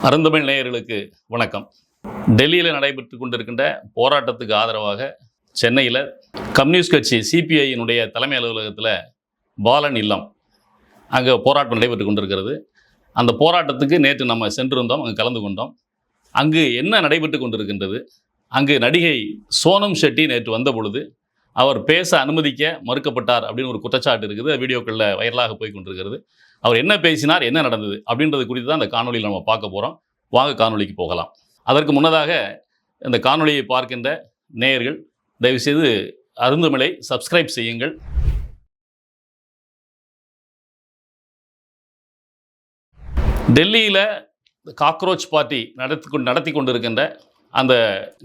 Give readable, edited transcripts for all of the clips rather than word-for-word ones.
அருந்தமிழ் நேயர்களுக்கு வணக்கம். டெல்லியில் நடைபெற்று கொண்டிருக்கின்ற போராட்டத்துக்கு ஆதரவாக சென்னையில் கம்யூனிஸ்ட் கட்சி சிபிஐயினுடைய தலைமை அலுவலகத்தில் பாலன் இல்லம் அங்கே போராட்டம் நடைபெற்று கொண்டிருக்கிறது. அந்த போராட்டத்துக்கு நேற்று நம்ம சென்றிருந்தோம், அங்கே கலந்து கொண்டோம். அங்கு என்ன நடைபெற்று கொண்டிருக்கின்றது, அங்கு நடிகை சோனம் ஷெட்டி நேற்று வந்த பொழுது அவர் பேச அனுமதிக்க மறுக்கப்பட்டார் அப்படின்னு ஒரு குற்றச்சாட்டு இருக்குது. வீடியோக்களில் வைரலாக போய் கொண்டிருக்கிறது. அவர் என்ன பேசினார், என்ன நடந்தது அப்படின்றது குறித்து தான் அந்த காணொலியில் நம்ம பார்க்க போகிறோம். வாங்க காணொலிக்கு போகலாம். அதற்கு முன்னதாக இந்த காணொலியை பார்க்கின்ற நேயர்கள் தயவுசெய்து அருந்தமிழை சப்ஸ்கிரைப் செய்யுங்கள். டெல்லியில் காக்ரோச் பார்ட்டி நடத்தி கொண்டிருக்கின்ற அந்த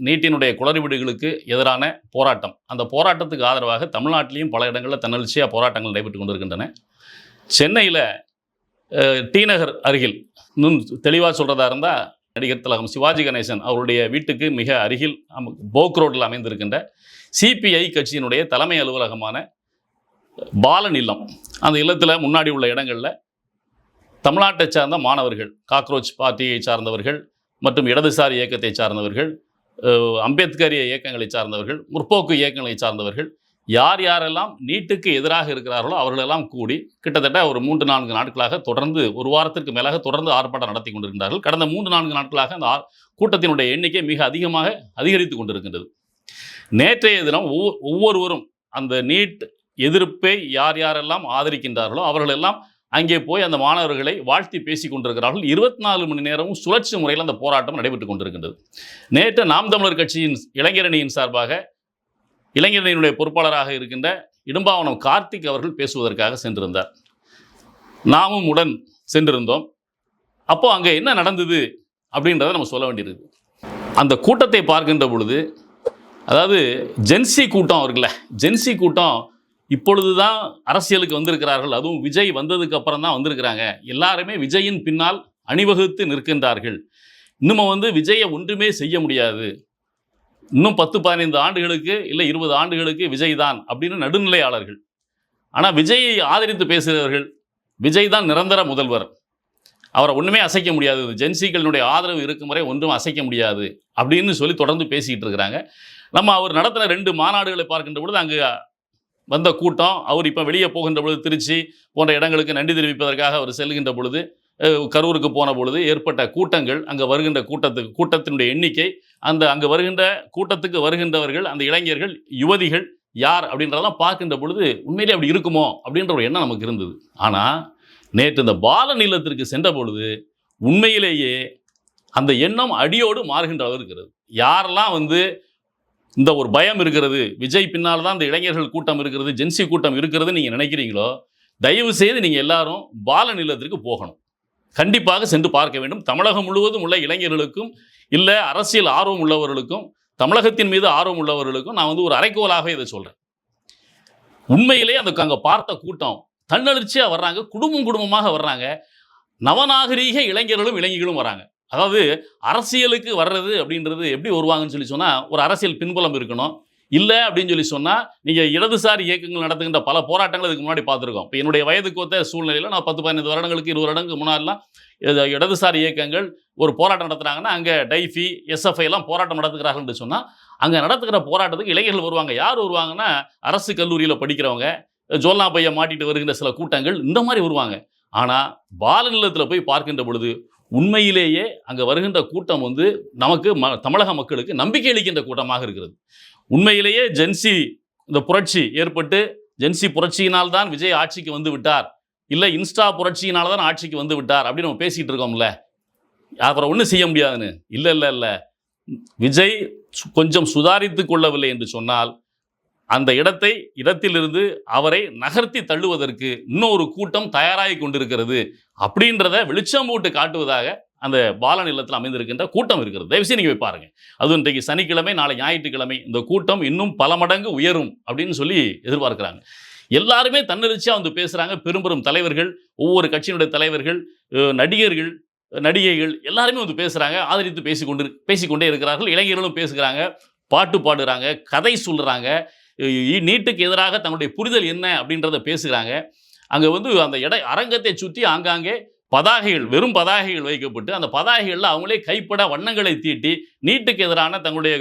நீட்டினுடைய குளறுபடிகளுக்கு எதிரான போராட்டம், அந்த போராட்டத்துக்கு ஆதரவாக தமிழ்நாட்டிலையும் பல இடங்களில் தன்னெழுச்சியாக போராட்டங்கள் நடைபெற்று கொண்டிருக்கின்றன. சென்னையில் டி நகர் அருகில், இன்னும் தெளிவாக சொல்கிறதா இருந்தால், நடிகர் திலகம் சிவாஜி கணேசன் அவருடைய வீட்டுக்கு மிக அருகில் போக் ரோட்டில் அமைந்திருக்கின்ற சிபிஐ கட்சியினுடைய தலைமை அலுவலகமான பாலன் இல்லம், அந்த இல்லத்தில் முன்னாடி உள்ள இடங்களில் தமிழ்நாட்டை சார்ந்த மாணவர்கள், காக்ரோச் பார்ட்டியை சார்ந்தவர்கள் மற்றும் இடதுசாரி இயக்கத்தை சார்ந்தவர்கள், அம்பேத்கரிய இயக்கங்களை சார்ந்தவர்கள், முற்போக்கு இயக்கங்களை சார்ந்தவர்கள், யார் யாரெல்லாம் நீட்டுக்கு எதிராக இருக்கிறார்களோ அவர்களெல்லாம் கூடி கிட்டத்தட்ட ஒரு 3-4 நாட்களாக தொடர்ந்து, ஒரு வாரத்திற்கு மேலாக தொடர்ந்து ஆர்ப்பாட்டம் நடத்தி கொண்டிருக்கிறார்கள். கடந்த 3-4 நாட்களாக அந்த கூட்டத்தினுடைய எண்ணிக்கை மிக அதிகமாக அதிகரித்து கொண்டிருக்கின்றது. நேற்றைய தினம் ஒவ்வொருவரும் அந்த நீட் எதிர்ப்பை யார் யாரெல்லாம் ஆதரிக்கின்றார்களோ அவர்களெல்லாம் அங்கே போய் அந்த மாணவர்களை வாழ்த்தி பேசி கொண்டிருக்கிறார்கள். 24 மணி நேரமும் சுழற்சி முறையில் அந்த போராட்டம் நடைபெற்று கொண்டிருக்கின்றது. நேற்று நாம் தமிழர் கட்சியின் இளைஞரணியின் சார்பாக இளைஞரணியினுடைய பொறுப்பாளராக இருக்கின்ற இடும்பாவனம் கார்த்திக் அவர்கள் பேசுவதற்காக சென்றிருந்தார். நாமும் உடன் சென்றிருந்தோம். அப்போ அங்கே என்ன நடந்தது அப்படின்றத நம்ம சொல்ல வேண்டியிருக்கு. அந்த கூட்டத்தை பார்க்கின்ற பொழுது, அதாவது ஜென்சி கூட்டம் இருக்குல்ல, ஜென்சி கூட்டம் இப்பொழுது தான் அரசியலுக்கு வந்திருக்கிறார்கள். அதுவும் விஜய் வந்ததுக்கு அப்புறம் தான் வந்திருக்கிறாங்க. எல்லாருமே விஜயின் பின்னால் அணிவகுத்து நிற்கின்றார்கள். இன்னும் விஜயை ஒன்றுமே செய்ய முடியாது, இன்னும் 10-15 ஆண்டுகளுக்கு இல்லை 20 ஆண்டுகளுக்கு விஜய் தான் அப்படின்னு நடுநிலையாளர்கள். ஆனால் விஜயை ஆதரித்து பேசுகிறவர்கள், விஜய் தான் நிரந்தர முதல்வர், அவரை ஒன்றுமே அசைக்க முடியாது, ஜென்சிகளினுடைய ஆதரவு இருக்கும் வரை ஒன்றும் அசைக்க முடியாது அப்படின்னு சொல்லி தொடர்ந்து பேசிக்கிட்டு இருக்கிறாங்க. நம்ம அவர் நடத்தின 2 மாநாடுகளை பார்க்கின்ற பொழுது அங்கு வந்த கூட்டம், அவர் இப்போ வெளியே போகின்ற பொழுது திருச்சி போன்ற இடங்களுக்கு நன்றி தெரிவிப்பதற்காக அவர் செல்கின்ற பொழுது, கரூருக்கு போன பொழுது ஏற்பட்ட கூட்டங்கள், அங்கே வருகின்ற கூட்டத்தினுடைய எண்ணிக்கை, அங்கே வருகின்ற கூட்டத்துக்கு வருகின்றவர்கள், அந்த இளைஞர்கள், யுவதிகள் யார் அப்படின்றதெல்லாம் பார்க்கின்ற பொழுது உண்மையிலே அப்படி இருக்குமோ அப்படின்ற ஒரு எண்ணம் நமக்கு இருந்தது. ஆனால் நேற்று இந்த பாலன் இல்லத்திற்கு சென்ற பொழுது உண்மையிலேயே அந்த எண்ணம் அடியோடு மாறுகின்ற அளவு இருக்கிறது. யாரெல்லாம் இந்த ஒரு பயம் இருக்கிறது, விஜய் பின்னால் தான் இந்த இளைஞர்கள் கூட்டம் இருக்கிறது, ஜென்சி கூட்டம் இருக்கிறது நீங்கள் நினைக்கிறீங்களோ, தயவு செய்து நீங்கள் எல்லாரும் பாலன் இல்லத்திற்கு போகணும். கண்டிப்பாக சென்று பார்க்க வேண்டும். தமிழகம் முழுவதும் உள்ள இளைஞர்களுக்கும் இல்லை அரசியல் ஆர்வம் உள்ளவர்களுக்கும், தமிழகத்தின் மீது ஆர்வம் உள்ளவர்களுக்கும் நான் ஒரு அறைகோலாக இதை சொல்கிறேன். உண்மையிலே அங்கே பார்த்த கூட்டம் தன்னெழுச்சியாக வர்றாங்க, குடும்பமாக வர்றாங்க. நவநாகரீக இளைஞர்களும் இளைஞர்களும் வராங்க. அதாவது அரசியலுக்கு வர்றது அப்படின்றது எப்படி வருவாங்கன்னு சொன்னால், ஒரு அரசியல் பின்புலம் இருக்கணும். இல்லை அப்படின்னு சொன்னால், நீங்கள் இடதுசாரி இயக்கங்கள் நடத்துகின்ற பல போராட்டங்கள் இதுக்கு முன்னாடி பார்த்துருக்கோம். இப்போ என்னுடைய வயதுக்கு ஒத்த சூழ்நிலையில் நான் 10-15 வருடங்களுக்கு 20 வருடங்களுக்கு முன்னாடிலாம் இடதுசாரி இயக்கங்கள் ஒரு போராட்டம் நடத்துகிறாங்கன்னா அங்கே டைஃபி, எஸ்எஃப்ஐ எல்லாம் போராட்டம் நடத்துகிறார்கள்னு சொன்னால், அங்கே நடத்துகிற போராட்டத்துக்கு இளைஞர்கள் வருவாங்க. யார் வருவாங்கன்னா, அரசு கல்லூரியில் படிக்கிறவங்க, ஜோல்னா பையை மாட்டிட்டு வருகின்ற சில கூட்டங்கள், இந்த மாதிரி வருவாங்க. ஆனால் பாலன் இல்லத்தில் போய் பார்க்கின்ற பொழுது உண்மையிலேயே அங்கே வருகின்ற கூட்டம் நமக்கு தமிழக மக்களுக்கு நம்பிக்கை அளிக்கின்ற கூட்டமாக இருக்கிறது. உண்மையிலேயே ஜென்சி இந்த புரட்சி ஏற்பட்டு, ஜென்சி புரட்சியினால் தான் விஜய் ஆட்சிக்கு வந்து விட்டார், இல்லை இன்ஸ்டா புரட்சியினால் தான் ஆட்சிக்கு வந்து விட்டார் அப்படின்னு நம்ம பேசிகிட்டு இருக்கோம்ல, அப்புறம் ஒன்றும் செய்ய முடியாதுன்னு. இல்லை, விஜய் கொஞ்சம் சுதாரித்து கொள்ளவில்லை என்று சொன்னால், அந்த இடத்திலிருந்து அவரை நகர்த்தி தள்ளுவதற்கு இன்னொரு கூட்டம் தயாராகி கொண்டிருக்கிறது அப்படின்றத வெளிச்சம் போட்டு காட்டுவதாக அந்த பாலன் இல்லத்தில் அமைந்திருக்கின்ற கூட்டம் இருக்கிறது. தயவுசெய்து நீங்கள் போய் பாருங்கள். அதுவும் இன்றைக்கு சனிக்கிழமை, நாளை ஞாயிற்றுக்கிழமை இந்த கூட்டம் இன்னும் பல மடங்கு உயரும் அப்படின்னு சொல்லி எதிர்பார்க்கிறாங்க. எல்லாருமே தன்னெழுச்சியாக பேசுகிறாங்க. பெரும் தலைவர்கள், ஒவ்வொரு கட்சியினுடைய தலைவர்கள், நடிகர்கள், நடிகைகள் எல்லாருமே பேசுகிறாங்க, ஆதரித்து பேசிக்கொண்டே இருக்கிறார்கள். இளைஞர்களும் பேசுகிறாங்க, பாட்டு பாடுறாங்க, கதை சொல்கிறாங்க, நீட்டுக்கு எதிராக தங்களுடைய புரிதல் என்ன அப்படின்றத பேசுகிறாங்க. அங்கே அந்த அரங்கத்தை சுற்றி ஆங்காங்கே பதாகைகள், வெறும் பதாகைகள் வைக்கப்பட்டு அந்த பதாகைகளில் அவங்களே கைப்பட வண்ணங்களை தீட்டி நீட்டுக்கு எதிரான தங்களுடைய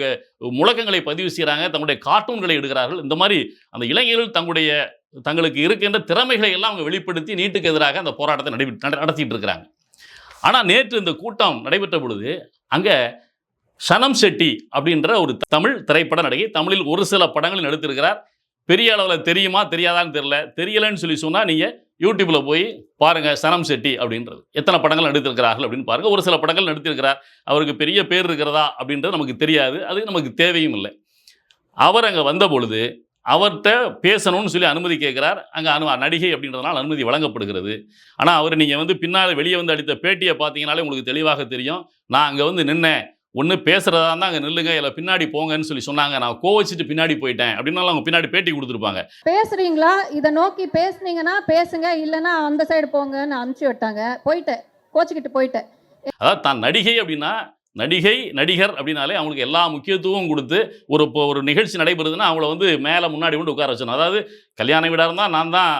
முழக்கங்களை பதிவு செய்கிறாங்க, தங்களுடைய கார்ட்டூன்களை எடுக்கிறார்கள். இந்த மாதிரி அந்த இளைஞர்கள் தங்களுக்கு இருக்கின்ற திறமைகளை எல்லாம் அவங்க வெளிப்படுத்தி நீட்டுக்கு எதிராக அந்த போராட்டத்தை நடத்திட்டு இருக்கிறாங்க. ஆனால் நேற்று இந்த கூட்டம் நடைபெற்ற பொழுது அங்கே சனம் ஷெட்டி அப்படின்ற ஒரு தமிழ் திரைப்பட நடிகை, தமிழில் ஒரு சில படங்களில் நடித்திருக்கிறார். பெரிய அளவில் தெரியுமா தெரியாதான்னு தெரியல. தெரியலன்னு சொல்லி சொன்னால் நீங்கள் யூடியூப்பில் போய் பாருங்கள் சனம் ஷெட்டி அப்படின்றது. எத்தனை படங்கள் நடித்திருக்கிறார்கள் அப்படின்னு பாருங்கள். ஒரு சில படங்கள் நடித்திருக்கிறார். அவருக்கு பெரிய பேர் இருக்கிறதா அப்படின்றது நமக்கு தெரியாது, அது நமக்கு தேவையும் இல்லை. அவர் அங்கே வந்த பொழுது அவர்கிட்ட பேசணும்னு சொல்லி அனுமதி கேட்குறார். அங்கே நடிகை அப்படின்றதுனால அனுமதி வழங்கப்படுகிறது. ஆனால் அவர் நீங்கள் பின்னால் வெளியே வந்து அளித்த பேட்டியை பார்த்தீங்கனாலே உங்களுக்கு தெளிவாக தெரியும். நான் அங்கே நின்னேன், ஒன்று பேசுகிறதா இருந்தால் அங்கே நில்லுங்க, இல்லை பின்னாடி போங்கன்னு சொல்லி சொன்னாங்க. நான் கோவச்சிட்டு பின்னாடி போயிட்டேன் அப்படின்னாலும் அவங்க பின்னாடி பேட்டி கொடுத்துருப்பாங்க. பேசுறீங்களா, இதை நோக்கி பேசுனீங்கன்னா பேசுங்க, இல்லைன்னா அந்த சைடு போங்கன்னு அனுப்பிச்சி விட்டாங்க. போயிட்டேன், கோச்சிக்கிட்டு போயிட்டேன். அதாவது தான் நடிகை அப்படின்னா, நடிகை நடிகர் அப்படின்னாலே அவங்களுக்கு எல்லா முக்கியத்துவம் கொடுத்து ஒரு நிகழ்ச்சி நடைபெறுதுன்னா அவங்கள மேலே முன்னாடி கொண்டு உட்கார வச்சணும். அதாவது கல்யாண வீடாக இருந்தால் நான் தான்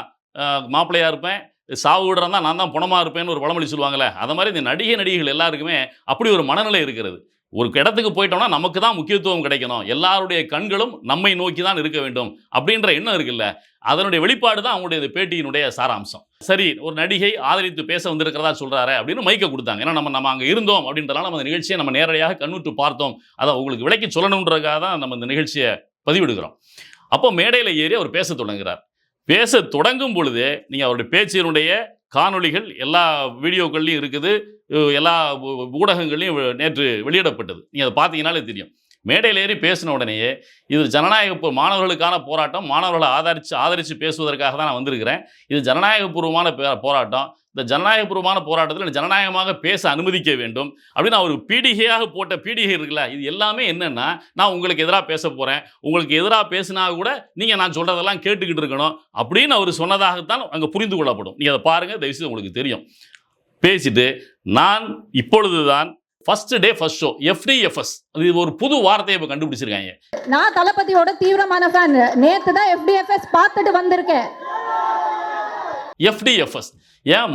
மாப்பிள்ளையாக இருப்பேன், சாவு வீடாக இருந்தால் நான் தான் பணமாக இருப்பேன்னு ஒரு பழமொழி சொல்லுவாங்களே, அதை மாதிரி இந்த நடிகைகள் எல்லாருக்குமே அப்படி ஒரு மனநிலை இருக்கிறது. ஒரு இடத்துக்கு போயிட்டோம்னா நமக்கு தான் முக்கியத்துவம் கிடைக்கணும், எல்லாருடைய கண்களும் நம்மை நோக்கி தான் இருக்க வேண்டும் அப்படின்ற எண்ணம் இருக்குல்ல, அதனுடைய வெளிப்பாடு தான் அவங்களுடைய பேட்டியினுடைய சாராம்சம். சரி, ஒரு நடிகை ஆதரித்து பேச வந்திருக்கிறதா சொல்கிறாரு அப்படின்னு மைக்கை கொடுத்தாங்க. ஏன்னா நம்ம அங்கே இருந்தோம் அப்படின்றனால நம்ம அந்த நிகழ்ச்சியை நம்ம நேரடியாக கண்ணுற்று பார்த்தோம். அதை உங்களுக்கு விளக்கி சொல்லணுன்றதுக்காக தான் நம்ம இந்த நிகழ்ச்சியை பதிவிடுகிறோம். அப்போ மேடையில் ஏறி அவர் பேச தொடங்குகிறார். பேச தொடங்கும் பொழுதே நீங்கள் அவருடைய பேச்சினுடைய காணொளிகள் எல்லா வீடியோக்கள்லையும் இருக்குது, எல்லா ஊடகங்கள்லையும் நேற்று வெளியிடப்பட்டது. நீங்கள் அதை பார்த்தீங்கன்னாலே தெரியும். மேடையில் ஏறி பேசின உடனேயே இது ஜனநாயக மாணவர்களுக்கான போராட்டம், மாணவர்களை ஆதரித்து பேசுவதற்காக தான் நான் வந்திருக்கிறேன், இது ஜனநாயகபூர்வமான போராட்டம், இந்த ஜனநாயகபூர்வமான போராட்டத்தில் ஜனநாயகமாக பேச அனுமதிக்க வேண்டும் அப்படின்னு அவர் பீடிகையாக போட்ட பீடிகை இருக்குல்ல, இது எல்லாமே என்னென்னா நான் உங்களுக்கு எதிராக பேச போகிறேன், உங்களுக்கு எதிராக பேசினா கூட நீங்கள் நான் சொல்கிறதெல்லாம் கேட்டுக்கிட்டு இருக்கணும் அப்படின்னு அவர் சொன்னதாகத்தான் அங்கே புரிந்து கொள்ளப்படும். நீங்கள் அதை பாருங்கள், தயவுசெய்து உங்களுக்கு தெரியும். பேசிட்டு நான் இப்பொழுது தான் first day first show FDFS, அது ஒரு புது வார்த்தையை இப்போ கண்டுபிடிச்சிருக்காங்க. நான் தளபதியோட தீவிரமான ஃபேன். நேத்து தான் FDFS பார்த்துட்டு வந்திருக்கேன். FDFS ஏன்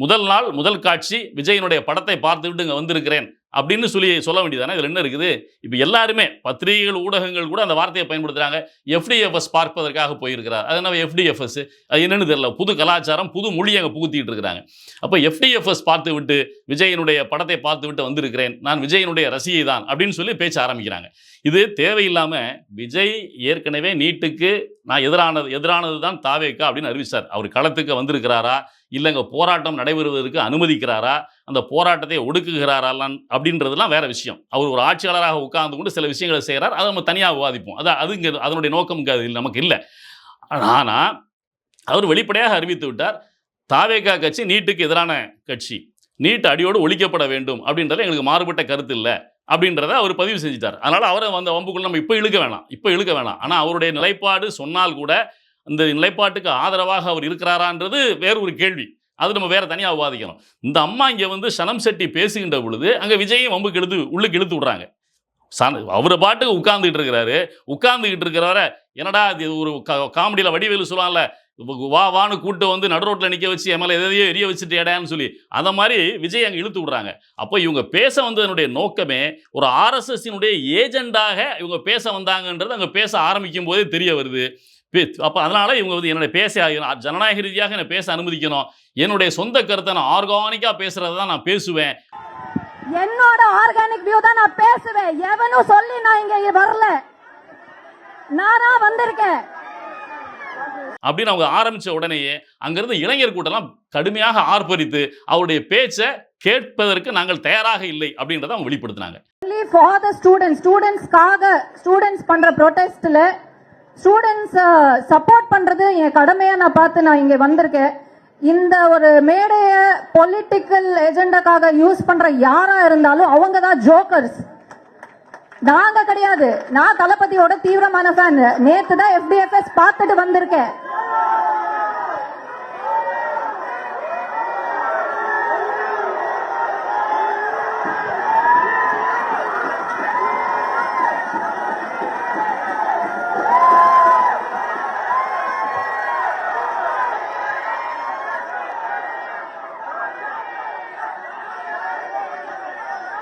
முதல் நாள் முதல் காட்சி விஜயனுடைய படத்தை பார்த்துவிட்டு இங்கே வந்திருக்கிறேன் அப்படின்னு சொல்ல வேண்டியதானே? இதில் என்ன இருக்குது? இப்போ எல்லாருமே பத்திரிகைகள் ஊடகங்கள் கூட அந்த வார்த்தையை பயன்படுத்துகிறாங்க. FDFS பார்ப்பதற்காக போயிருக்கிறார். அது என்ன FDFS, அது என்னன்னு தெரியல, புது கலாச்சாரம் புது மொழி அங்கே புகுத்திட்டு இருக்கிறாங்க. அப்போ FDFS பார்த்து விட்டு விஜயனுடைய படத்தை பார்த்து விட்டு வந்திருக்கிறேன், நான் விஜயனுடைய ரசிகை தான் அப்படின்னு சொல்லி பேச்ச ஆரம்பிக்கிறாங்க. இது தேவையில்லாமல் விஜய் ஏற்கனவே நீட்டுக்கு நான் எதிரானது தான் தாவேக்கா அப்படின்னு அறிவிச்சார். அவர் களத்துக்கு வந்திருக்கிறாரா, இல்லைங்க போராட்டம் நடைபெறுவதற்கு அனுமதிக்கிறாரா, அந்த போராட்டத்தை ஒடுக்குகிறாரான் அப்படின்றதுலாம் வேற விஷயம். அவர் ஒரு ஆட்சியாளராக உட்கார்ந்து கொண்டு சில விஷயங்களை செய்கிறார், அதை நம்ம தனியாக விவாதிப்போம். அது இங்கே அதனுடைய நோக்கம் நமக்கு இல்லை. ஆனால் அவர் வெளிப்படையாக அறிவித்து விட்டார், தாவேக்கா கட்சி நீட்டுக்கு எதிரான கட்சி, நீட் அடியோடு ஒழிக்கப்பட வேண்டும் அப்படின்றத எங்களுக்கு மாறுபட்ட கருத்து இல்லை அப்படின்றத அவர் பதிவு செஞ்சிட்டார். அதனால் அவரை வம்புக்குள்ள நம்ம இப்போ இழுக்க வேணாம். ஆனால் அவருடைய நிலைப்பாடு சொன்னால் கூட இந்த நிலைப்பாட்டுக்கு ஆதரவாக அவர் இருக்கிறாரான்றது வேறு ஒரு கேள்வி, அது நம்ம வேற தனியாக விவாதிக்கணும். இந்த அம்மா இங்கே சனம் ஷெட்டி பேசுகின்ற பொழுது அங்கே விஜயும் வம்புக்கு உள்ளுக்கு இழுத்து விடுறாங்க. அவரை பாட்டுக்கு உட்கார்ந்துக்கிட்டு இருக்கிறவரை என்னடா இது ஒரு காமெடியில் வடிவேலு சொல்லுவாங்கல்ல, வான்னு கூட்டு நடு ரோட்டில் நிற்க வச்சு எம்எல்ஏ எதையோ எரிய வச்சுட்டு ஏடான்னு சொல்லி, அதை மாதிரி விஜய் அங்கே இழுத்து விடுறாங்க. அப்போ இவங்க பேச வந்ததனுடைய நோக்கமே ஒரு RSSனுடைய ஏஜெண்டாக இவங்க பேச வந்தாங்கன்றது அங்கே பேச ஆரம்பிக்கும் போதே தெரிய வருது. அப்போ அதனால இவங்க என்னுடைய ஜனநாயக ரீதியாக என்னை பேச அனுமதிக்கணும், என்னுடைய சொந்த கருத்தை நான் ஆர்கானிக்காக பேசுறதை தான் நான் பேசுவேன், என்னோட ஆர்கானிக் வியூ தான் நான் பேசுவேன், எவனும் சொல்லி நான் இங்க வரல, நானா வந்திருக்கேன் அப்படின்னு அவங்க ஆரம்பிச்ச உடனேயே அங்கிருந்து இளைஞர் கூட்டம்லாம் கடுமையாக ஆர்ப்பரித்து அவருடைய பேச்சை கேட்பதற்கு நாங்கள் தயாராக இல்லை அப்படின்றத அவங்க வெளிப்படுத்தினாங்க. ஸ்டூடெண்ட்ஸ் பண்ற ப்ரொடெஸ்ட்ல ஸ்டூடெண்ட்ஸ் சப்போர்ட் பண்றது என் கடமையா நான் பார்த்து நான் இங்க வந்திருக்கேன். இந்த ஒரு மேடைய பொலிட்டிக்கல் எஜெண்டாக்காக யூஸ் பண்ற யாரா இருந்தாலும் அவங்க தான் ஜோக்கர்ஸ், நாங்க கிடையாது. நான் தளபதியோட தீவிரமான ஃபேன். நேத்து தான் FDFS பார்த்துட்டு வந்திருக்கேன்.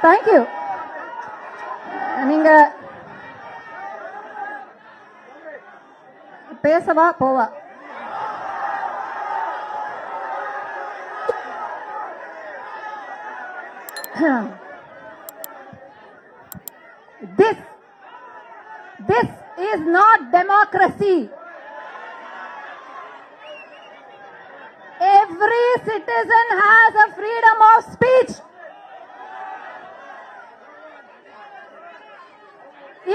தேங்க்யூ. நீங்க பேசவா போவா? This is not democracy. Every citizen has a freedom of speech.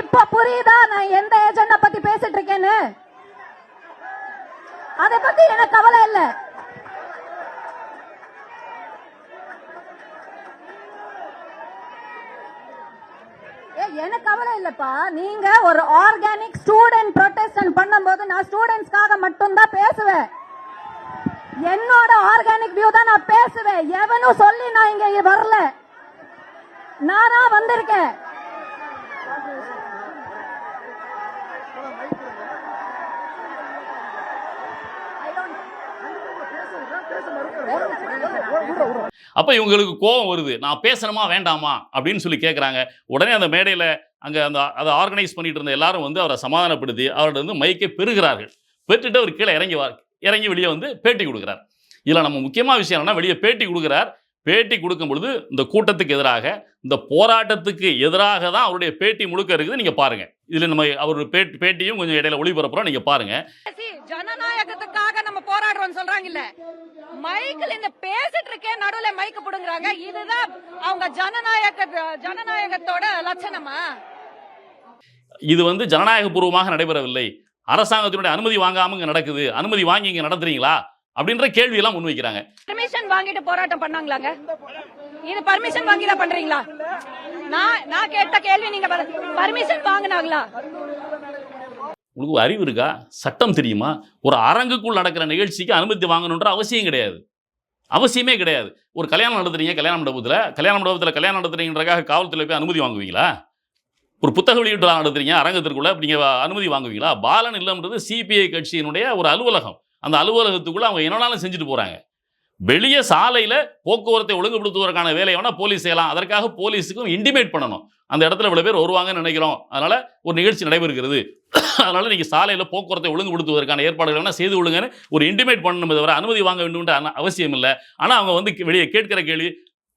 இப்ப புரியுதா நான் எந்த ஏஜெண்டா பத்தி பேசிட்டு இருக்கேன்னு? அதை பத்தி எனக்கு கவலை இல்ல. எனக்கு கவலை இல்லப்பா. நீங்க ஒரு ஆர்கானிக் ஸ்டூடெண்ட் ப்ரொடெஸ்ட் பண்ணும்போது நான் ஸ்டூடெண்ட்ஸ்க்காக மட்டும் தான் பேசுவேன். என்னோட ஆர்கானிக் வியூ தான் நான் பேசுவேன். எவனும் சொல்லி நான் இங்க வரல, நானா வந்திருக்கேன். அப்போ இவங்களுக்கு கோபம் வருது, நான் பேசணுமா வேண்டாமா அப்படின்னு சொல்லி கேட்குறாங்க. உடனே அந்த மேடையில் அங்கே அதை ஆர்கனைஸ் பண்ணிட்டு இருந்த எல்லாரும் வந்து அவரை சமாதானப்படுத்தி அவரோட வந்து மைக்கை பெறுகிறார்கள். பெற்றுட்டு அவர் கீழே இறங்கி வெளியே வந்து பேட்டி கொடுக்குறார். இதில் நம்ம முக்கியமான விஷயம் என்னன்னா, வெளியே பேட்டி கொடுக்குறார். பேட்டி கொடுக்கும் பொழுது இந்த கூட்டத்துக்கு எதிராக, இந்த போராட்டத்துக்கு எதிராக தான் அவருடைய பேட்டி முழுக்க இருக்குது. நீங்க பாருங்க. இதுல நம்ம அவருடைய பேட்டியும் கொஞ்சம் இடையில ஒளிபரப்புறோம், நீங்க பாருங்க. ஜனநாயகத்துக்காக நம்ம போராடுறோம் சொல்றாங்க இல்ல, மைக்கில் இந்த பேசிட்டு இருக்கே நடுவுல மைக்கு புடுங்குறாங்க. இதுதான் அவங்க ஜனநாயகத்தோட லட்சணமா? இது வந்து ஜனநாயகபூர்வமாக நடைபெறவில்லை, அரசாங்கத்தினுடைய அனுமதி வாங்காம இங்க நடக்குது, அனுமதி வாங்கி இங்க நடத்துறீங்களா அப்படின்ற கேள்வி எல்லாம் முன்வைக்கிறாங்க. பர்மிஷன் வாங்கிட்டு போராட்டம் பண்ணாங்களாங்க? இது பர்மிஷன் வாங்கி தான் பண்றீங்களா? நான் கேட்ட கேள்வி நீங்க பர்மிஷன் வாங்கினாங்களா? உங்களுக்கு அறிவு இருக்கா? சட்டம் தெரியுமா? ஒரு அரங்குக்குள் நடக்கிற நிகழ்ச்சிக்கு அனுமதி வாங்கணுன்ற அவசியம் கிடையாது, அவசியமே கிடையாது. ஒரு கல்யாணம் நடத்துறீங்க, கல்யாண மண்டபத்தில் கல்யாணம் நடத்துறீங்கன்றக்காக காவல்துறை போய் அனுமதி வாங்குவீங்களா? ஒரு புத்தக வெளியீட்டு நடத்துறீங்க அரங்கத்திற்குள்ள, நீங்க அனுமதி வாங்குவீங்களா? பாலன் இல்லம்ன்றது சிபிஐ கட்சியினுடைய ஒரு அலுவலகம். அந்த அலுவலகத்துக்குள்ள அவங்க என்னன்னாலும் செஞ்சுட்டு போறாங்க. வெளியே சாலையில போக்குவரத்தை ஒழுங்குபடுத்துவதற்கான வேலையை வேணா போலீஸ் செய்யலாம். அதற்காக போலீஸுக்கும் இன்டிமேட் பண்ணணும், அந்த இடத்துல இவ்வளவு பேர் வருவாங்கன்னு நினைக்கிறோம், அதனால ஒரு நிகழ்ச்சி நடைபெறுகிறது, அதனால நீங்க சாலையில போக்குவரத்தை ஒழுங்குபடுத்துவதற்கான ஏற்பாடுகள் வேணா செய்து கொள்ளுங்கன்னு ஒரு இன்டிமேட் பண்ணணும், தவிர அனுமதி வாங்க வேண்டும் அவசியம் இல்லை. ஆனா அவங்க வந்து வெளியே கேட்கிற கேள்வி,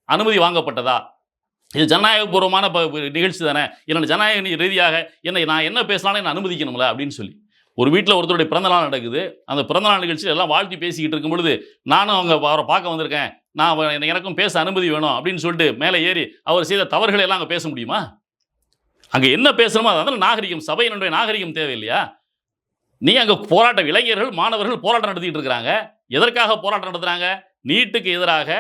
அனுமதி வாங்கப்பட்டதா? இது ஜனநாயகபூர்வமான நிகழ்ச்சி தானே, என்னோட ஜனநாயக ரீதியாக நான் என்ன பேசலாம்னு என்ன அனுமதிக்கணும்ல அப்படின்னு சொல்லி. ஒரு வீட்டில் ஒருத்தருடைய பிறந்தநாள் நடக்குது, அந்த பிறந்தநாள் நிகழ்ச்சியில் எல்லாம் வாழ்த்தி பேசிக்கிட்டு இருக்கும் பொழுது, நானும் அவரை பார்க்க வந்திருக்கேன், எனக்கும் பேச அனுமதி வேணும் அப்படின்னு சொல்லிட்டு மேலே ஏறி அவர் செய்த தவறுகளை எல்லாம் அங்கே பேச முடியுமா? அங்கே என்ன பேசணுமோ அதனால நாகரிகம், சபையினுடைய நாகரிகம் தேவையில்லையா? நீ அங்கே இளைஞர்கள் மாணவர்கள் போராட்டம் நடத்திட்டு இருக்கிறாங்க. எதற்காக போராட்டம் நடத்துறாங்க? நீட்டுக்கு எதிராக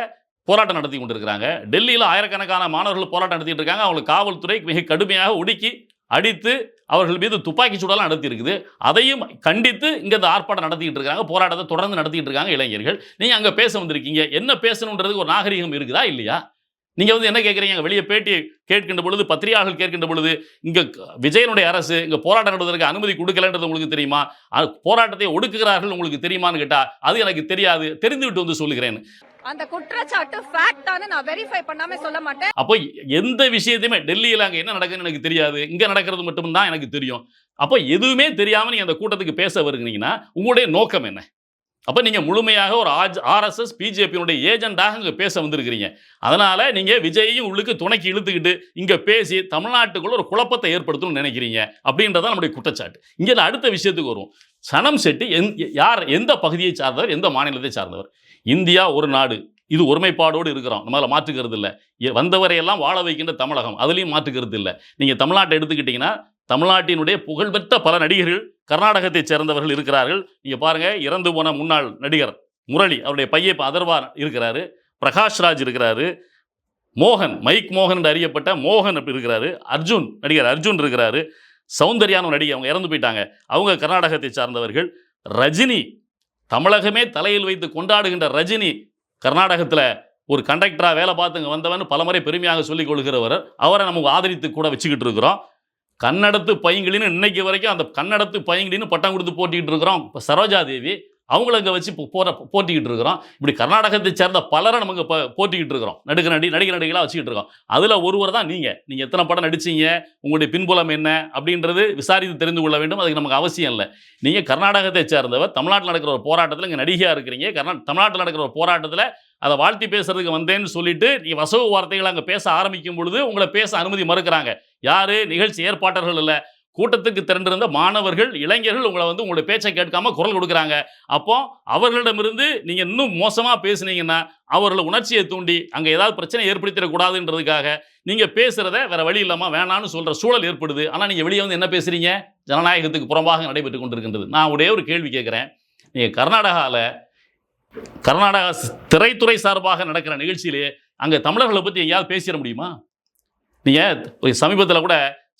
போராட்டம் நடத்தி கொண்டிருக்கிறாங்க. டெல்லியில் ஆயிரக்கணக்கான மாணவர்கள் போராட்டம் நடத்திட்டு இருக்காங்க. அவங்களுக்கு காவல்துறை மிக கடுமையாக ஒடுக்கி அடித்து அவர்கள் மீது துப்பாக்கி சூடெல்லாம் நடத்தி இருக்குது. அதையும் கண்டித்து இங்க இந்த ஆர்ப்பாட்டம் நடத்திட்டு இருக்காங்க, போராட்டத்தை தொடர்ந்து நடத்திட்டு இருக்காங்க இளைஞர்கள். நீங்க அங்க பேச வந்திருக்கீங்க, என்ன பேசணுன்றதுக்கு ஒரு நாகரிகம் இருக்குதா இல்லையா? நீங்க வந்து என்ன கேட்குறீங்க? வெளியே பேட்டி கேட்கின்ற பொழுது, பத்திரிகையாளர்கள் கேட்கின்ற பொழுது, இங்க விஜயனுடைய அரசு இங்க போராட்டம் நடத்துவதற்கு அனுமதி கொடுக்கலன்றது உங்களுக்கு தெரியுமா? போராட்டத்தை ஒடுக்குகிறார்கள் உங்களுக்கு தெரியுமான்னு கேட்டா, அது எனக்கு தெரியாது, தெரிந்து விட்டு வந்து சொல்லுகிறேன். அந்த குற்றச்சாட்டு ஃபேக்டானு நான் வெரிஃபை பண்ணாம சொல்ல மாட்டேன். அப்போ எந்த விஷயத்தையுமே டெல்லியில் அங்கே என்ன நடக்குதுன்னு எனக்கு தெரியாது, இங்க நடக்கிறது மட்டும் தான் எனக்கு தெரியும். அப்போ எதுவுமே தெரியாம நீங்க அந்த கூட்டத்துக்கு பேச வருகிறீங்கன்னா உங்களுடைய நோக்கம் என்ன? அப்போ நீங்க முழுமையாக ஒரு ஆர்எஸ்எஸ் பிஜேபியினுடைய ஏஜெண்டாக இங்க பேச வந்திருக்கிறீங்க. அதனால நீங்க விஜயையும் உள்ளுக்கு துணைக்கு இழுத்துக்கிட்டு இங்க பேசி தமிழ்நாட்டுக்குள்ள ஒரு குழப்பத்தை ஏற்படுத்தணும்னு நினைக்கிறீங்க அப்படின்றதான் நம்முடைய குற்றச்சாட்டு. இங்க அடுத்த விஷயத்துக்கு வரும். சனம் செட்டி யார், எந்த பகுதியை சார்ந்தவர், எந்த மாநிலத்தை சார்ந்தவர்? இந்தியா ஒரு நாடு, இது ஒருமைப்பாடோடு இருக்கிறோம், நம்மளால மாற்றுக்கிறது இல்லை. வந்தவரையெல்லாம் வாழ வைக்கின்ற தமிழகம், அதுலேயும் மாற்றுக்கிறது இல்லை. நீங்கள் தமிழ்நாட்டை எடுத்துக்கிட்டிங்கன்னா, தமிழ்நாட்டினுடைய புகழ்பெற்ற பல நடிகர்கள் கர்நாடகத்தை சேர்ந்தவர்கள் இருக்கிறார்கள். நீங்கள் பாருங்கள், இறந்து போன முன்னாள் நடிகர் முரளி, அவருடைய பையன் அதர்வா இருக்கிறாரு, பிரகாஷ்ராஜ் இருக்கிறாரு, மைக் மோகன் என்று அறியப்பட்ட மோகன் இருக்கிறாரு, நடிகர் அர்ஜுன் இருக்கிறாரு, சௌந்தர்யானு நடிகை, அவங்க இறந்து போயிட்டாங்க, அவங்க கர்நாடகத்தை சார்ந்தவர்கள். ரஜினி, தமிழகமே தலையில் வைத்து கொண்டாடுகின்ற ரஜினி கர்நாடகத்தில் ஒரு கண்டக்டரா வேலை பார்த்துங்க வந்தவன் பலமுறை பெருமையாக சொல்லிக் கொள்கிறவர். அவரை நமக்கு ஆதரித்து கூட வச்சுக்கிட்டு இருக்கிறோம். கன்னடத்து பையங்களின்னு இன்னைக்கு வரைக்கும் அந்த கன்னடத்து பையங்களின்னு பட்டம் கொடுத்து போட்டிக்கிட்டு இருக்கிறோம். இப்போ சரோஜா தேவி அவங்கள அங்கே வச்சு போட்டிக்கிட்டு இருக்கிறோம். இப்படி கர்நாடகத்தை சேர்ந்த பலரை நமக்கு இப்போ போட்டிக்கிட்டு இருக்கிறோம். நடிகர் நடிகளாக வச்சுக்கிட்டு இருக்கோம். அதில் ஒருவர் தான் நீங்கள் எத்தனை படம் நடிச்சீங்க, உங்களுடைய பின்புலம் என்ன அப்படின்றது விசாரித்து தெரிந்து கொள்ள வேண்டும். அதுக்கு நமக்கு அவசியம் இல்லை. நீங்கள் கர்நாடகத்தை சேர்ந்தவர், தமிழ்நாட்டில் நடக்கிற ஒரு போராட்டத்தில் இங்கே நடிகையாக இருக்கிறீங்க. தமிழ்நாட்டில் நடக்கிற ஒரு போராட்டத்தில் அதை வாழ்த்தி பேசுறதுக்கு வந்தேன்னு சொல்லிட்டு நீங்கள் வசவு வார்த்தைகளை அங்கே பேச ஆரம்பிக்கும் பொழுது உங்களை பேச அனுமதி மறுக்கிறாங்க. யார்? நிகழ்ச்சி ஏற்பாட்டர்கள் இல்லை, கூட்டத்துக்கு திரண்டிருந்த மாணவர்கள், இளைஞர்கள் உங்களை வந்து உங்களுடைய பேச்சை கேட்காம குரல் கொடுக்குறாங்க. அப்போ அவர்களிடமிருந்து நீங்கள் இன்னும் மோசமாக பேசுனீங்கன்னா அவர்களை உணர்ச்சியை தூண்டி அங்கே ஏதாவது பிரச்சனை ஏற்படுத்திடக்கூடாதுன்றதுக்காக நீங்கள் பேசுகிறத வேற வழி இல்லாமல் வேணான்னு சொல்கிற சூழல் ஏற்படுது. ஆனால் நீங்கள் வெளியே வந்து என்ன பேசுகிறீங்க? ஜனநாயகத்துக்கு புறம்பாக நடைபெற்று கொண்டிருக்கின்றது. நான் ஒரே ஒரு கேள்வி கேட்குறேன். நீங்கள் கர்நாடகா திரைத்துறை சார்பாக நடக்கிற நிகழ்ச்சியிலே அங்கே தமிழர்களை பற்றி எங்கேயாவது பேசிட முடியுமா? நீங்கள் சமீபத்தில் கூட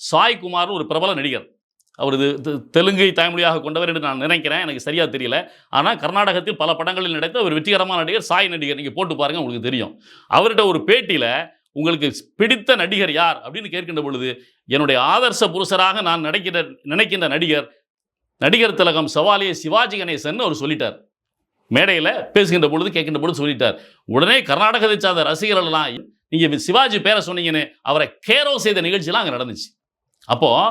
சாய் குமார்னு ஒரு பிரபல நடிகர், அவர் தெலுங்கை தாய்மொழியாக கொண்டவர் என்று நான் நினைக்கிறேன், எனக்கு சரியாக தெரியல. ஆனால் கர்நாடகத்தில் பல படங்களில் நடித்த ஒரு வெற்றிகரமான நடிகர், சாய் நடிகர். நீங்கள் போட்டு பாருங்கள், உங்களுக்கு தெரியும். அவர்கிட்ட ஒரு பேட்டியில் உங்களுக்கு பிடித்த நடிகர் யார் அப்படின்னு கேட்கின்ற பொழுது, என்னுடைய ஆதர்ச புருஷராக நான் நினைக்கின்ற நடிகர் திலகம் சவாலிய சிவாஜி கணேசன் அவர் சொல்லிட்டார். மேடையில் பேசுகின்ற பொழுது கேட்கின்ற பொழுது சொல்லிட்டார். உடனே கர்நாடகத்தை சார்ந்த ரசிகர்கள்லாம் நீங்கள் சிவாஜி பேரை சொன்னீங்கன்னு அவரை கேரோ செய்த நிகழ்ச்சியெல்லாம் அங்கே நடந்துச்சு. அப்போது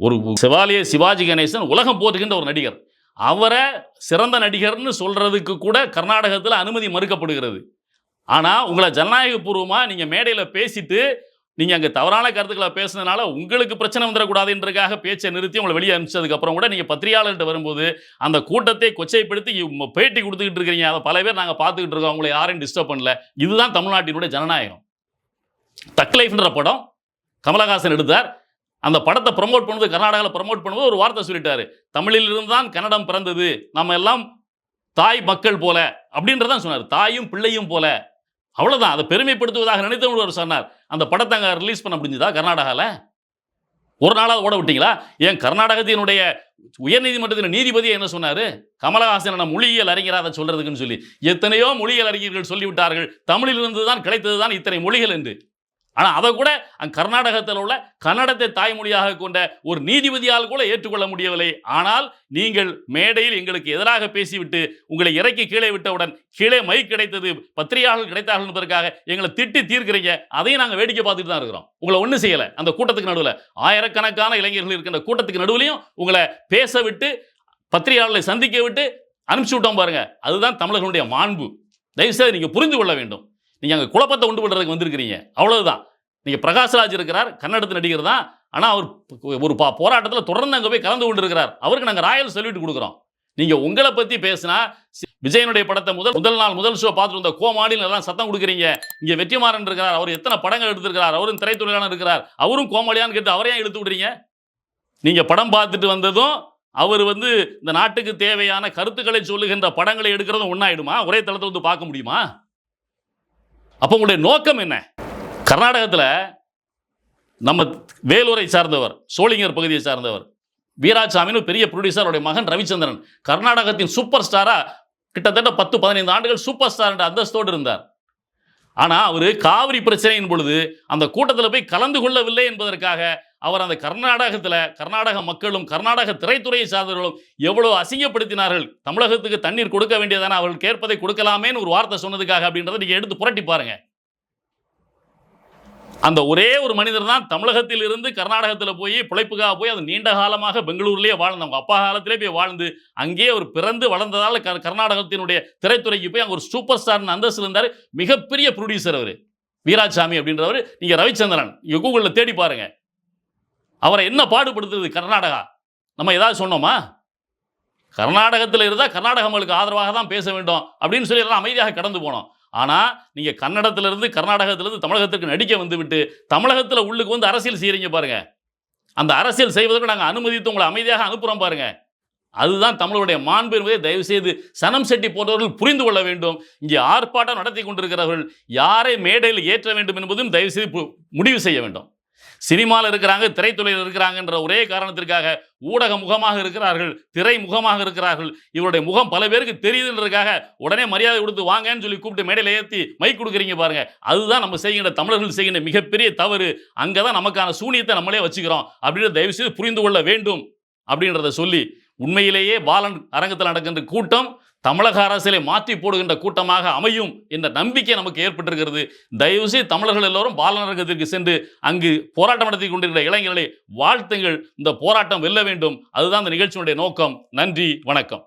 ஒரு சிவாலிய சிவாஜி கணேசன் உலகம் போற்றுகின்ற ஒரு நடிகர், அவரை சிறந்த நடிகர்னு சொல்கிறதுக்கு கூட கர்நாடகத்தில் அனுமதி மறுக்கப்படுகிறது. ஆனால் உங்களை ஜனநாயகபூர்வமாக நீங்கள் மேடையில் பேசிட்டு நீங்கள் அங்கே தவறான கருத்துக்களை பேசுனதுனால உங்களுக்கு பிரச்சனை வந்துடக்கூடாதுன்றதுக்காக பேச்சை நிறுத்தி உங்களை வெளியே அனுப்பிச்சதுக்கப்புறம் கூட நீங்கள் பத்திரிகையாளர்கிட்ட வரும்போது அந்த கூட்டத்தை கொச்சைப்படுத்தி பேட்டி கொடுத்துக்கிட்டு இருக்கிறீங்க. அதை பல பேர் நாங்கள் பார்த்துக்கிட்டு இருக்கோம், உங்களை யாரையும் டிஸ்டர்ப் பண்ணல. இதுதான் தமிழ்நாட்டினுடைய ஜனநாயகம். தக் லைஃப்ன்ற படம் கமலஹாசன் எடுத்தார். அந்த படத்தை ப்ரமோட் பண்ணுவது, கர்நாடகாவில் ப்ரமோட் பண்ணுவது ஒரு வார்த்தை சொல்லிட்டாரு, தமிழிலிருந்து தான் கன்னடம் பிறந்தது, நம்ம எல்லாம் தாய் மக்கள் போல அப்படின்றதான் சொன்னார். தாயும் பிள்ளையும் போல, அவ்வளோதான். அதை பெருமைப்படுத்துவதாக நினைத்தவங்க சொன்னார். அந்த படத்தை அங்கே ரிலீஸ் பண்ண முடிஞ்சுதா? கர்நாடகாவில் ஒரு நாளாக ஓட விட்டீங்களா? ஏன் கர்நாடகத்தினுடைய உயர்நீதிமன்றத்தின் நீதிபதி என்ன சொன்னார்? கமலஹாசன் மொழியியல் அறிஞராக அதை சொல்றதுக்குன்னு சொல்லி எத்தனையோ மொழியியல் அறிஞர்கள் சொல்லிவிட்டார்கள், தமிழிலிருந்து தான் கிடைத்தது தான் இத்தனை மொழிகள் என்று. ஆனால் அதை கூட கர்நாடகத்தில் உள்ள கன்னடத்தை தாய்மொழியாக கொண்ட ஒரு நீதிபதியால் கூட ஏற்றுக்கொள்ள முடியவில்லை. ஆனால் நீங்கள் மேடையில் எங்களுக்கு எதிராக பேசிவிட்டு உங்களை இறக்கி கீழே விட்டவுடன் கீழே மைக் கிடைத்தது, பத்திரிகையாளர்கள் கிடைத்தார்கள் என்பதற்காக எங்களை திட்டி தீர்க்கிறீங்க. அதையும் நாங்கள் வேடிக்கை பார்த்துட்டு தான் இருக்கிறோம். உங்களை ஒன்றும் செய்யலை. அந்த கூட்டத்துக்கு நடுவில் ஆயிரக்கணக்கான இளைஞர்கள் இருக்கின்ற கூட்டத்துக்கு நடுவிலையும் உங்களை பேச விட்டு பத்திரிகையாளர்களை சந்திக்க விட்டு அனுப்பிச்சு விட்டோம் பாருங்க. அதுதான் தமிழர்களுடைய மாண்பு. தயவுசெய்து நீங்கள் புரிந்து கொள்ள வேண்டும். நீங்கள் அங்கே குழப்பத்தை உண்டு பண்ணுறதுக்கு வந்திருக்கிறீங்க, அவ்வளவுதான். நீங்கள் பிரகாஷ்ராஜ் இருக்கிறார், கன்னடத்து நடிகர் தான். ஆனால் அவர் ஒரு போராட்டத்தில் தொடர்ந்து அங்கே போய் கலந்து கொண்டு இருக்கிறார். அவருக்கு நாங்கள் ராயல் சல்யூட் கொடுக்குறோம். நீங்கள் உங்களை பற்றி பேசினா விஜயனுடைய படத்தை முதல் ஷோ பார்த்துட்டு வந்த கோமாளின்னு எல்லாம் சத்தம் கொடுக்குறீங்க. இங்கே வெற்றிமாறன் இருக்கிறார், அவர் எத்தனை படங்கள் எடுத்திருக்கிறார், அவரும் திரைத்துறையாளர் இருக்கிறார், அவரும் கோமாளியான்னு கேட்டு அவரையும் இழுத்து விடுறீங்க. நீங்கள் படம் பார்த்துட்டு வந்ததும் அவர் இந்த நாட்டுக்கு தேவையான கருத்துக்களை சொல்லுகின்ற படங்களை எடுக்கிறதும் ஒன்றாயிடுமா? ஒரே தளத்தில் வந்து பார்க்க முடியுமா? அப்போ உங்களுடைய நோக்கம் என்ன? கர்நாடகத்தில் நம்ம வேலூரை சார்ந்தவர், சோளிங்கர் பகுதியை சார்ந்தவர் வீராசாமின்னு பெரிய ப்ரொடியூசர், அவருடைய மகன் ரவிச்சந்திரன் கர்நாடகத்தின் சூப்பர் ஸ்டாரா கிட்டத்தட்ட 10-15 ஆண்டுகள் சூப்பர் ஸ்டார் என்ற அந்தஸ்தோடு இருந்தார். ஆனால் அவர் காவிரி பிரச்சனையின் பொழுது அந்த கூட்டத்தில் போய் கலந்து கொள்ளவில்லை என்பதற்காக அவர் அந்த கர்நாடக மக்களும் கர்நாடக திரைத்துறையை சார்ந்தவர்களும் எவ்வளவு அசிங்கப்படுத்தினார்கள். தமிழகத்துக்கு தண்ணீர் கொடுக்க வேண்டியதான அவர்கள் கேட்பதை கொடுக்கலாமேன்னு ஒரு வார்த்தை சொன்னதுக்காக அப்படின்றத நீங்கள் எடுத்து புரட்டி பாருங்க. அந்த ஒரே ஒரு மனிதர் தான் தமிழகத்தில் இருந்து கர்நாடகத்தில் போய் பிழைப்புக்காக போய் அது நீண்ட காலமாக பெங்களூர்லேயே வாழ்ந்தவங்க, அப்பா காலத்திலே போய் வாழ்ந்து அங்கேயே அவர் பிறந்து வளர்ந்ததால் கர்நாடகத்தினுடைய திரைத்துறைக்கு போய் அங்கே ஒரு சூப்பர் ஸ்டார் அந்தஸ்தில் இருந்தார். மிகப்பெரிய ப்ரொடியூசர் அவர் வீராசாமி அப்படின்றவர். நீங்கள் ரவிச்சந்திரன் நீங்கள் கூகுளில் தேடி பாருங்க. அவரை என்ன பாடுபடுத்துறது கர்நாடகா? நம்ம ஏதாவது சொன்னோமா? கர்நாடகத்தில் இருந்தால் கர்நாடக மக்களுக்கு ஆதரவாக தான் பேச வேண்டும் அப்படின்னு சொல்லி எல்லாம் அமைதியாக கடந்து போனோம். ஆனால் நீங்கள் கன்னடத்திலிருந்து கர்நாடகத்திலிருந்து தமிழகத்திற்கு நடிக்க வந்துவிட்டு தமிழகத்தில் உள்ளுக்கு வந்து அரசியல் செய்கிறீங்க பாருங்க. அந்த அரசியல் செய்வதற்கு நாங்கள் அனுமதித்து உங்களை அமைதியாக அனுப்புகிறோம் பாருங்க. அதுதான் தமிழுடைய மாண்பு என்பதை தயவுசெய்து சனம் செட்டி போன்றவர்கள் புரிந்து கொள்ள வேண்டும். இங்கே ஆர்ப்பாட்டம் நடத்தி கொண்டிருக்கிறவர்கள் யாரை மேடையில் ஏற்ற வேண்டும் என்பதும் தயவுசெய்து முடிவு செய்ய வேண்டும். சினிமாவில் இருக்கிறாங்க, திரைத்துறையில் இருக்கிறாங்கன்ற ஒரே காரணத்திற்காக ஊடக முகமாக இருக்கிறார்கள், திரை முகமாக இருக்கிறார்கள். இவருடைய முகம் பல பேருக்கு தெரியுதுன்றதுக்காக உடனே மரியாதை கொடுத்து வாங்கன்னு சொல்லி கூப்பிட்டு மேடையில் ஏற்றி மைக் கொடுக்குறீங்க பாருங்க. அதுதான் நம்ம செய்கின்ற தமிழர்கள் செய்கின்ற மிகப்பெரிய தவறு. அங்கே தான் நமக்கான சூனியத்தை நம்மளே வச்சுக்கிறோம் அப்படின்றத தயவுசெய்து புரிந்து கொள்ள வேண்டும் அப்படின்றத சொல்லி, உண்மையிலேயே பாலன் அரங்கத்தில் நடக்கின்ற கூட்டம் தமிழக அரசியலை மாற்றி போடுகின்ற கூட்டமாக அமையும் என்ற நம்பிக்கை நமக்கு ஏற்பட்டிருக்கிறது. தயவுசெய்து தமிழர்கள் எல்லோரும் பாலநரங்கத்திற்கு சென்று அங்கு போராட்டம் நடத்தி கொண்டிருக்கிற இளைஞர்களை வாழ்த்துங்கள். இந்த போராட்டம் வெல்ல வேண்டும். அதுதான் இந்த நிகழ்ச்சியினுடைய நோக்கம். நன்றி, வணக்கம்.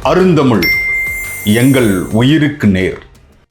அருந்தமிழ் எங்கள் உயிருக்கு நேர்.